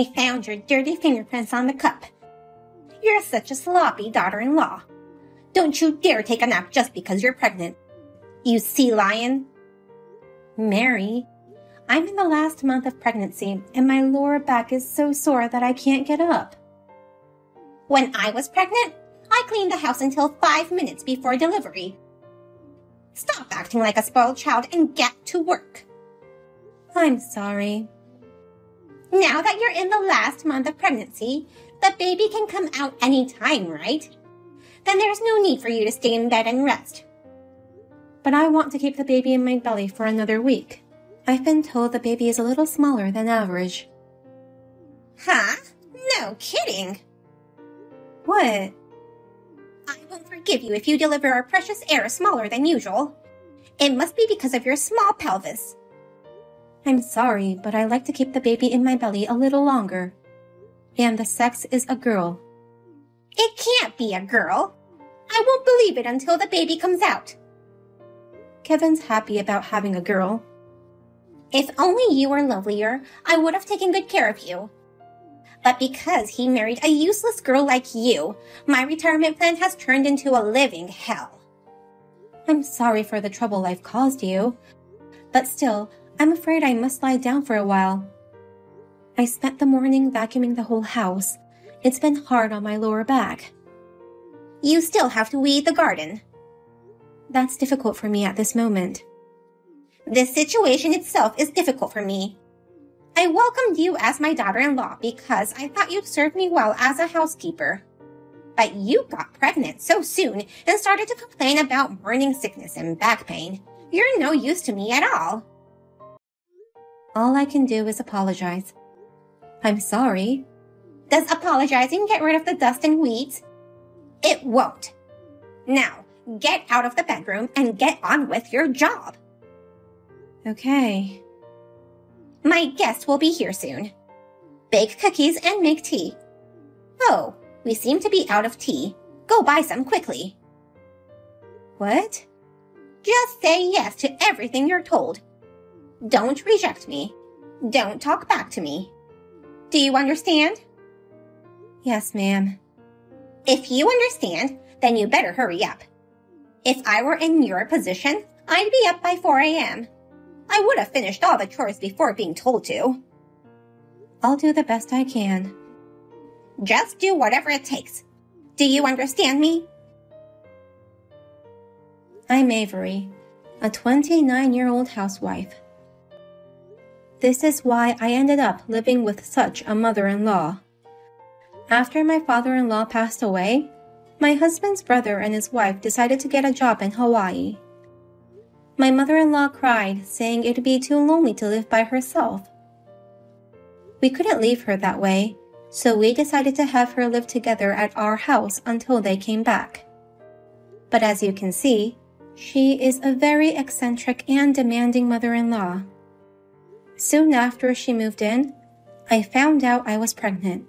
I found your dirty fingerprints on the cup. You're such a sloppy daughter-in-law. Don't you dare take a nap just because you're pregnant. You sea lion. Mary, I'm in the last month of pregnancy and my lower back is so sore that I can't get up. When I was pregnant, I cleaned the house until 5 minutes before delivery. Stop acting like a spoiled child and get to work. I'm sorry. Now that you're in the last month of pregnancy, the baby can come out any time, right? Then there's no need for you to stay in bed and rest. But I want to keep the baby in my belly for another week. I've been told the baby is a little smaller than average. Huh? No kidding. What? I won't forgive you if you deliver our precious heir smaller than usual. It must be because of your small pelvis. I'm sorry, but I like to keep the baby in my belly a little longer. And the sex is a girl. It can't be a girl. I won't believe it until the baby comes out. Kevin's happy about having a girl. If only you were lovelier, I would have taken good care of you. But because he married a useless girl like you, my retirement plan has turned into a living hell. I'm sorry for the trouble I've caused you. But still, I'm afraid I must lie down for a while. I spent the morning vacuuming the whole house. It's been hard on my lower back. You still have to weed the garden. That's difficult for me at this moment. This situation itself is difficult for me. I welcomed you as my daughter-in-law because I thought you'd serve me well as a housekeeper. But you got pregnant so soon and started to complain about morning sickness and back pain. You're no use to me at all. All I can do is apologize. I'm sorry. Does apologizing get rid of the dust and weeds? It won't. Now, get out of the bedroom and get on with your job. Okay. My guest will be here soon. Bake cookies and make tea. Oh, we seem to be out of tea. Go buy some quickly. What? Just say yes to everything you're told. Don't reject me. Don't talk back to me. Do you understand? Yes, ma'am. If you understand, then you better hurry up. If I were in your position, I'd be up by 4 a.m. I would have finished all the chores before being told to. I'll do the best I can. Just do whatever it takes. Do you understand me? I'm Avery, a 29-year-old housewife. This is why I ended up living with such a mother-in-law. After my father-in-law passed away, my husband's brother and his wife decided to get a job in Hawaii. My mother-in-law cried, saying it'd be too lonely to live by herself. We couldn't leave her that way, so we decided to have her live together at our house until they came back. But as you can see, she is a very eccentric and demanding mother-in-law. Soon after she moved in, I found out I was pregnant.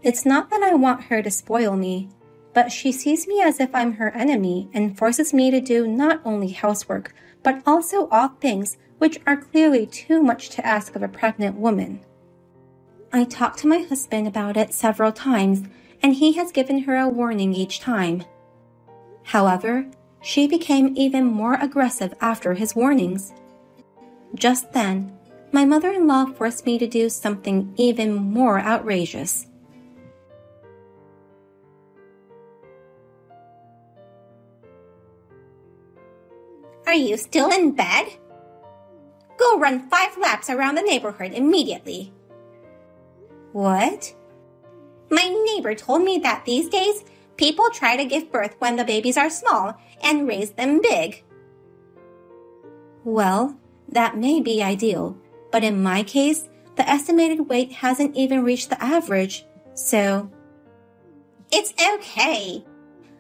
It's not that I want her to spoil me, but she sees me as if I'm her enemy and forces me to do not only housework, but also odd things which are clearly too much to ask of a pregnant woman. I talked to my husband about it several times, and he has given her a warning each time. However, she became even more aggressive after his warnings. Just then, my mother-in-law forced me to do something even more outrageous. Are you still in bed? Go run 5 laps around the neighborhood immediately. What? My neighbor told me that these days, people try to give birth when the babies are small and raise them big. Well, that may be ideal, but in my case, the estimated weight hasn't even reached the average, so... It's okay.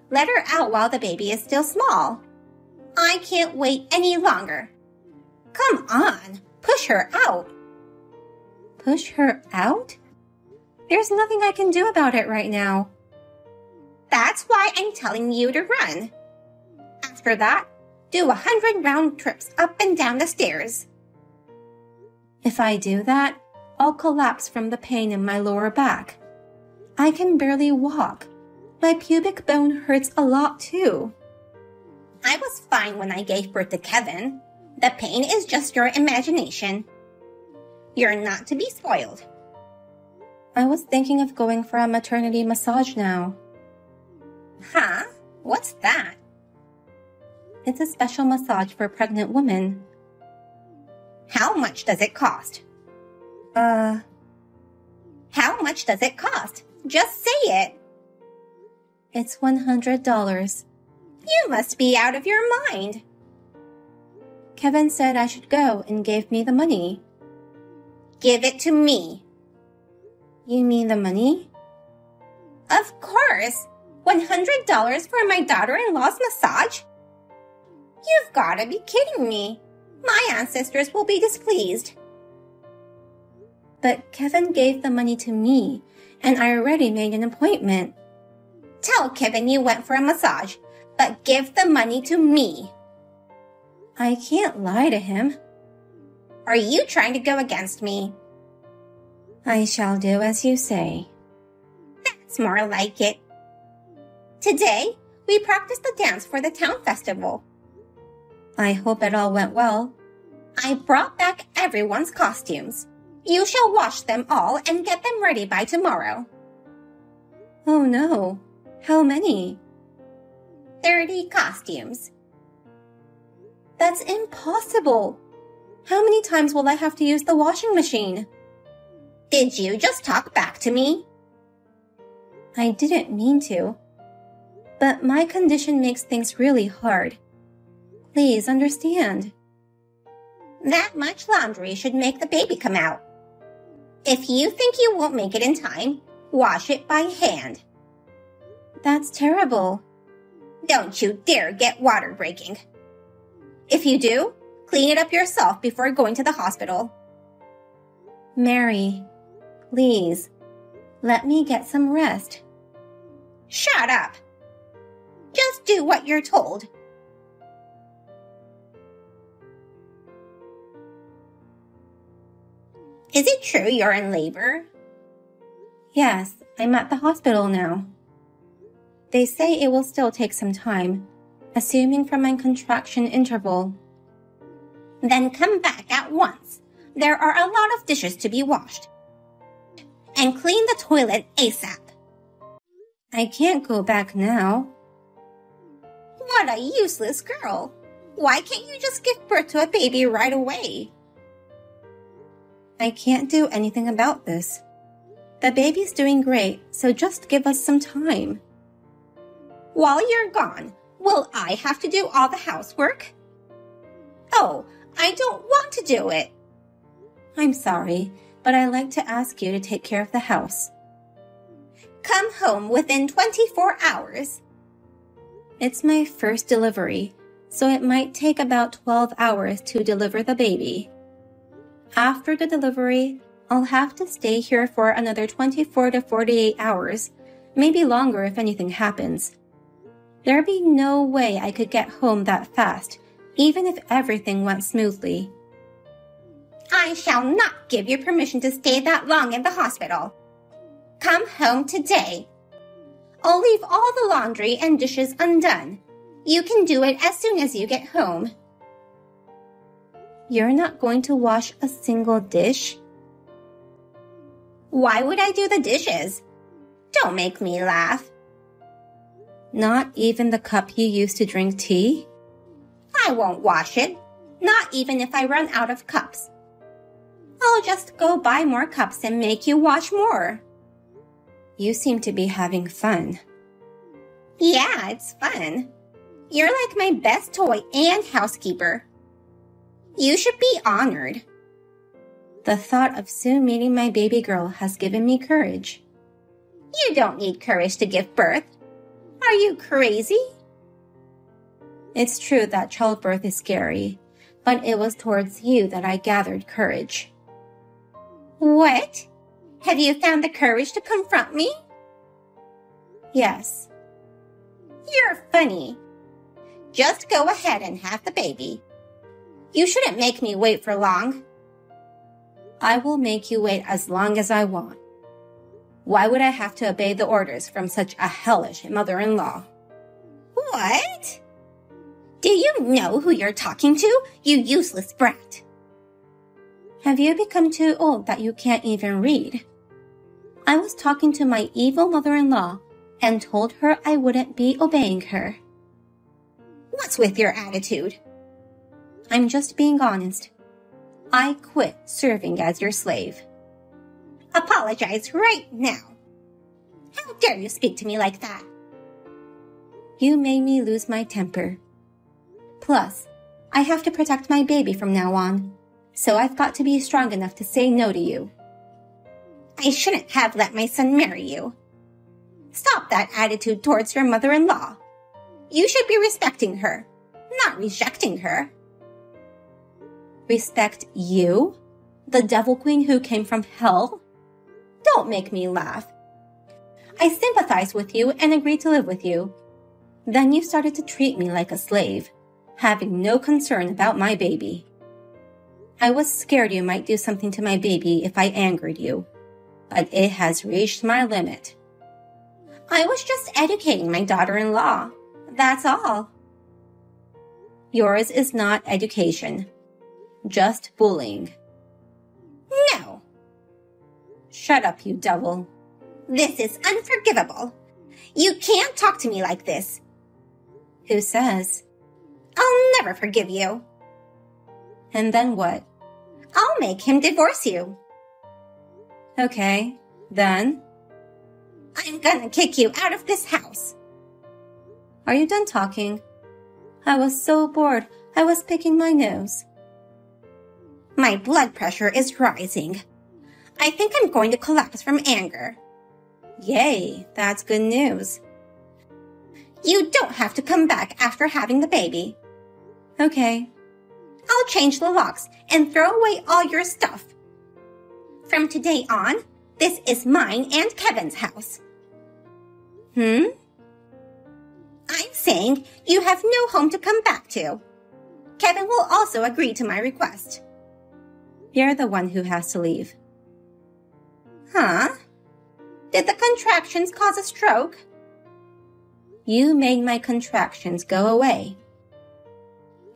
Let her out while the baby is still small. I can't wait any longer. Come on, push her out. Push her out? There's nothing I can do about it right now. That's why I'm telling you to run. After that, do 100 round trips up and down the stairs. If I do that, I'll collapse from the pain in my lower back. I can barely walk. My pubic bone hurts a lot too. I was fine when I gave birth to Kevin. The pain is just your imagination. You're not to be spoiled. I was thinking of going for a maternity massage now. Huh? What's that? It's a special massage for pregnant women. How much does it cost? How much does it cost? Just say it. It's $100. You must be out of your mind. Kevin said I should go and gave me the money. Give it to me. You mean the money? Of course. $100 for my daughter-in-law's massage? You've got to be kidding me. My ancestors will be displeased. But Kevin gave the money to me, and I already made an appointment. Tell Kevin you went for a massage, but give the money to me. I can't lie to him. Are you trying to go against me? I shall do as you say. That's more like it. Today, we practiced the dance for the town festival. I hope it all went well. I brought back everyone's costumes. You shall wash them all and get them ready by tomorrow. Oh no. How many? 30 costumes. That's impossible. How many times will I have to use the washing machine? Did you just talk back to me? I didn't mean to. But my condition makes things really hard. Please understand. That much laundry should make the baby come out. If you think you won't make it in time, wash it by hand. That's terrible. Don't you dare get water breaking. If you do, clean it up yourself before going to the hospital. Mary, please, let me get some rest. Shut up. Just do what you're told. Is it true you're in labor? Yes, I'm at the hospital now. They say it will still take some time, assuming from my contraction interval. Then come back at once. There are a lot of dishes to be washed. And clean the toilet ASAP. I can't go back now. What a useless girl. Why can't you just give birth to a baby right away? I can't do anything about this. The baby's doing great, so just give us some time. While you're gone, will I have to do all the housework? Oh, I don't want to do it. I'm sorry, but I'd like to ask you to take care of the house. Come home within 24 hours. It's my first delivery, so it might take about 12 hours to deliver the baby. After the delivery, I'll have to stay here for another 24 to 48 hours, maybe longer if anything happens. There'd be no way I could get home that fast, even if everything went smoothly. I shall not give you permission to stay that long in the hospital. Come home today. I'll leave all the laundry and dishes undone. You can do it as soon as you get home. You're not going to wash a single dish? Why would I do the dishes? Don't make me laugh. Not even the cup you used to drink tea? I won't wash it, not even if I run out of cups. I'll just go buy more cups and make you wash more. You seem to be having fun. Yeah, it's fun. You're like my best toy and housekeeper. You should be honored. The thought of soon meeting my baby girl has given me courage. You don't need courage to give birth. Are you crazy? It's true that childbirth is scary, but it was towards you that I gathered courage. What? Have you found the courage to confront me? Yes. You're funny. Just go ahead and have the baby. You shouldn't make me wait for long. I will make you wait as long as I want. Why would I have to obey the orders from such a hellish mother-in-law? What? Do you know who you're talking to, you useless brat? Have you become too old that you can't even read? I was talking to my evil mother-in-law and told her I wouldn't be obeying her. What's with your attitude? I'm just being honest. I quit serving as your slave. Apologize right now. How dare you speak to me like that? You made me lose my temper. Plus, I have to protect my baby from now on, so I've got to be strong enough to say no to you. I shouldn't have let my son marry you. Stop that attitude towards your mother-in-law. You should be respecting her, not rejecting her. Respect you? The Devil Queen who came from hell? Don't make me laugh. I sympathized with you and agreed to live with you. Then you started to treat me like a slave, having no concern about my baby. I was scared you might do something to my baby if I angered you, but it has reached my limit. I was just educating my daughter-in-law. That's all. Yours is not education, just bullying. No. Shut up, you devil. This is unforgivable. You can't talk to me like this. Who says? I'll never forgive you. And then what? I'll make him divorce you. Okay, then? I'm gonna kick you out of this house. Are you done talking? I was so bored, I was picking my nose. My blood pressure is rising. I think I'm going to collapse from anger. Yay, that's good news. You don't have to come back after having the baby. Okay. I'll change the locks and throw away all your stuff. From today on, this is mine and Kevin's house. I'm saying you have no home to come back to. Kevin will also agree to my request. You're the one who has to leave. Huh? Did the contractions cause a stroke? You made my contractions go away.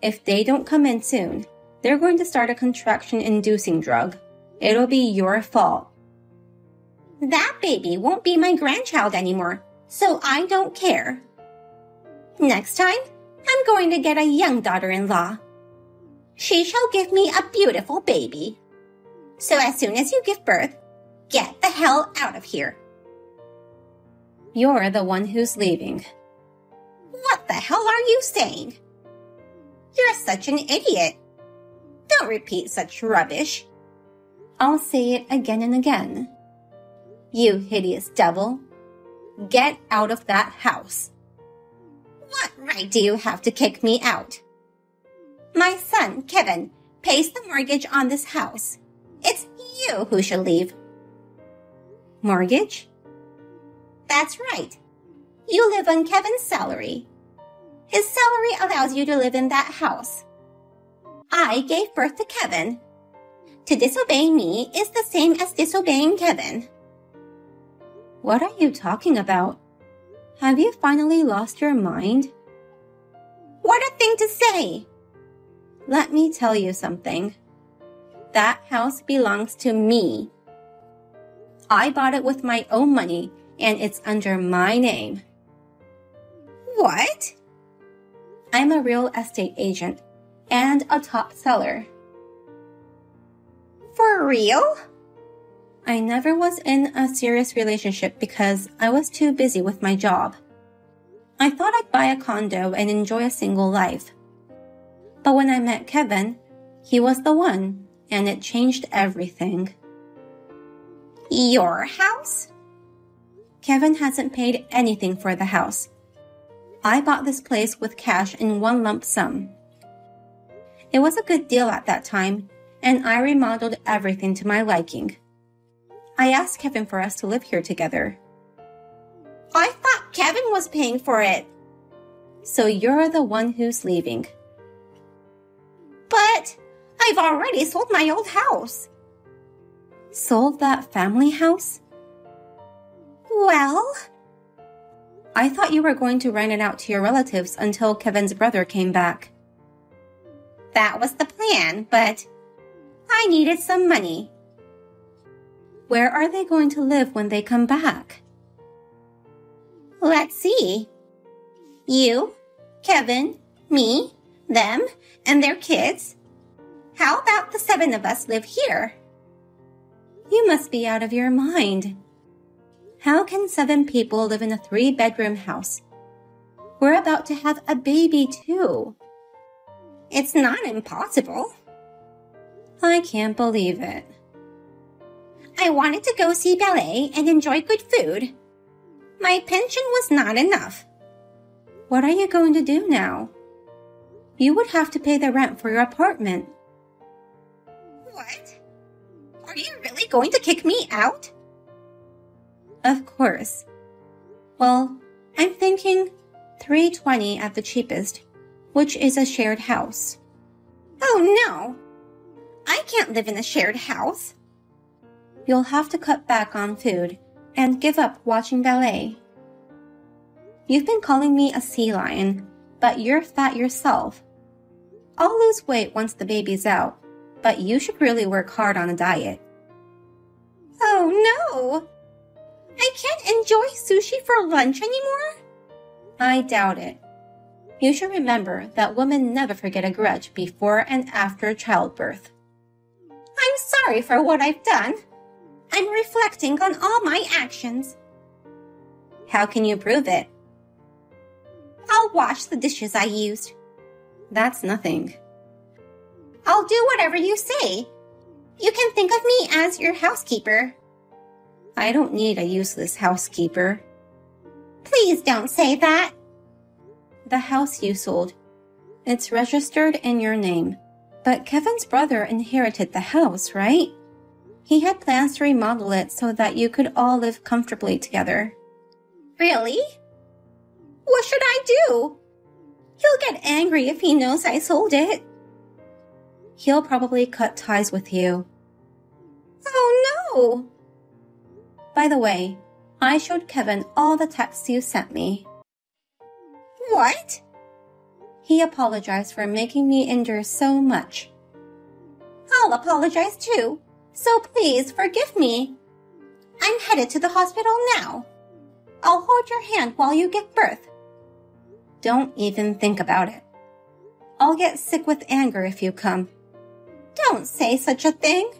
If they don't come in soon, they're going to start a contraction-inducing drug. It'll be your fault. That baby won't be my grandchild anymore, so I don't care. Next time, I'm going to get a young daughter-in-law. She shall give me a beautiful baby. So as soon as you give birth, get the hell out of here. You're the one who's leaving. What the hell are you saying? You're such an idiot. Don't repeat such rubbish. I'll say it again and again. You hideous devil. Get out of that house. What right do you have to kick me out? My son, Kevin, pays the mortgage on this house. It's you who should leave. Mortgage? That's right. You live on Kevin's salary. His salary allows you to live in that house. I gave birth to Kevin. To disobey me is the same as disobeying Kevin. What are you talking about? Have you finally lost your mind? What a thing to say! Let me tell you something. That house belongs to me. I bought it with my own money, and it's under my name. What? I'm a real estate agent and a top seller. For real? I never was in a serious relationship because I was too busy with my job. I thought I'd buy a condo and enjoy a single life. But when I met Kevin, he was the one, and it changed everything. Your house? Kevin hasn't paid anything for the house. I bought this place with cash in one lump sum. It was a good deal at that time, and I remodeled everything to my liking. I asked Kevin for us to live here together. I thought Kevin was paying for it. So you're the one who's leaving. But I've already sold my old house. Sold that family house? Well, I thought you were going to rent it out to your relatives until Kevin's brother came back. that was the plan, but I needed some money. Where are they going to live when they come back? Let's see. You, Kevin, me, them, and their kids. How about the 7 of us live here? You must be out of your mind. How can 7 people live in a 3-bedroom house? We're about to have a baby too. It's not impossible. I can't believe it. I wanted to go see ballet and enjoy good food. My pension was not enough. What are you going to do now? You would have to pay the rent for your apartment. What? Are you really going to kick me out? Of course. Well, I'm thinking $320 at the cheapest, which is a shared house. Oh no! I can't live in a shared house. You'll have to cut back on food and give up watching ballet. You've been calling me a sea lion, but you're fat yourself. I'll lose weight once the baby's out, but you should really work hard on a diet. Oh no! I can't enjoy sushi for lunch anymore? I doubt it. You should remember that women never forget a grudge before and after childbirth. I'm sorry for what I've done. I'm reflecting on all my actions. How can you prove it? I'll wash the dishes I used. That's nothing. I'll do whatever you say. You can think of me as your housekeeper. I don't need a useless housekeeper. Please don't say that. The house you sold. It's registered in your name. But Kevin's brother inherited the house, right? He had plans to remodel it so that you could all live comfortably together. Really? What should I do? He'll get angry if he knows I sold it. He'll probably cut ties with you. Oh no! By the way, I showed Kevin all the texts you sent me. What? He apologized for making me endure so much. I'll apologize too, so please forgive me. I'm headed to the hospital now. I'll hold your hand while you give birth. Don't even think about it. I'll get sick with anger if you come. Don't say such a thing.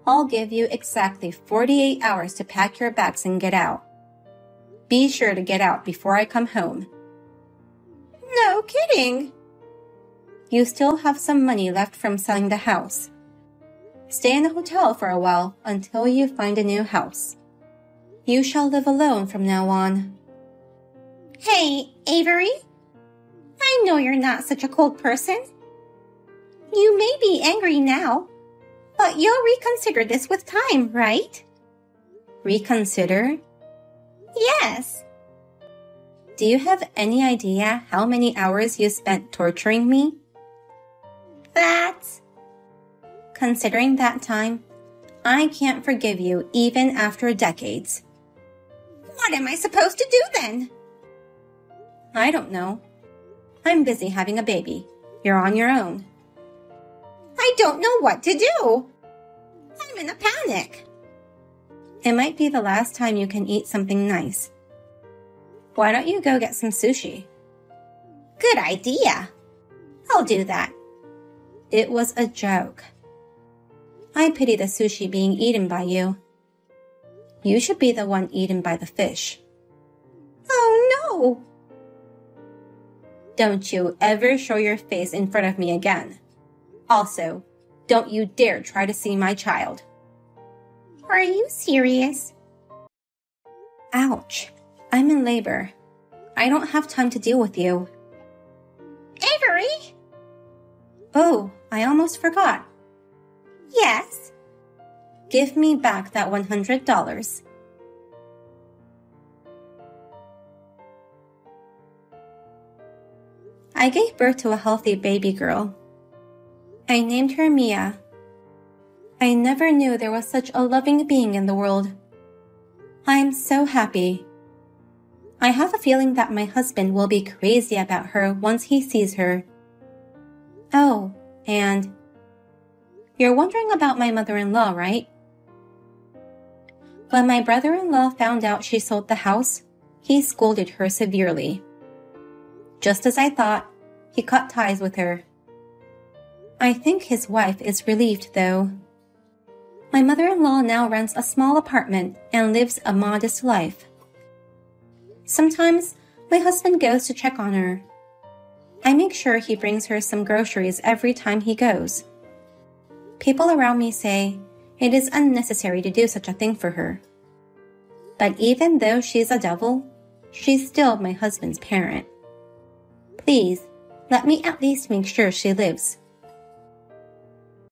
I'll give you exactly 48 hours to pack your bags and get out. Be sure to get out before I come home. No kidding. You still have some money left from selling the house. Stay in the hotel for a while until you find a new house. You shall live alone from now on. Hey, Avery. I know you're not such a cold person. You may be angry now, but you'll reconsider this with time, right? Reconsider? Yes. Do you have any idea how many hours you spent torturing me? That's... Considering that time, I can't forgive you even after decades. What am I supposed to do then? I don't know. I'm busy having a baby. You're on your own. I don't know what to do. I'm in a panic. It might be the last time you can eat something nice. Why don't you go get some sushi? Good idea. I'll do that. It was a joke. I pity the sushi being eaten by you. You should be the one eaten by the fish. Oh no! Don't you ever show your face in front of me again. Also, don't you dare try to see my child. Are you serious? Ouch. I'm in labor. I don't have time to deal with you. Avery? Oh, I almost forgot. Yes? Give me back that $100. I gave birth to a healthy baby girl. I named her Mia. I never knew there was such a loving being in the world. I'm so happy. I have a feeling that my husband will be crazy about her once he sees her. Oh, and you're wondering about my mother-in-law, right? When my brother-in-law found out she sold the house, he scolded her severely. Just as I thought, he cut ties with her. I think his wife is relieved, though. My mother-in-law now rents a small apartment and lives a modest life. Sometimes, my husband goes to check on her. I make sure he brings her some groceries every time he goes. People around me say it is unnecessary to do such a thing for her. But even though she's a devil, she's still my husband's parent. Please, let me at least make sure she lives.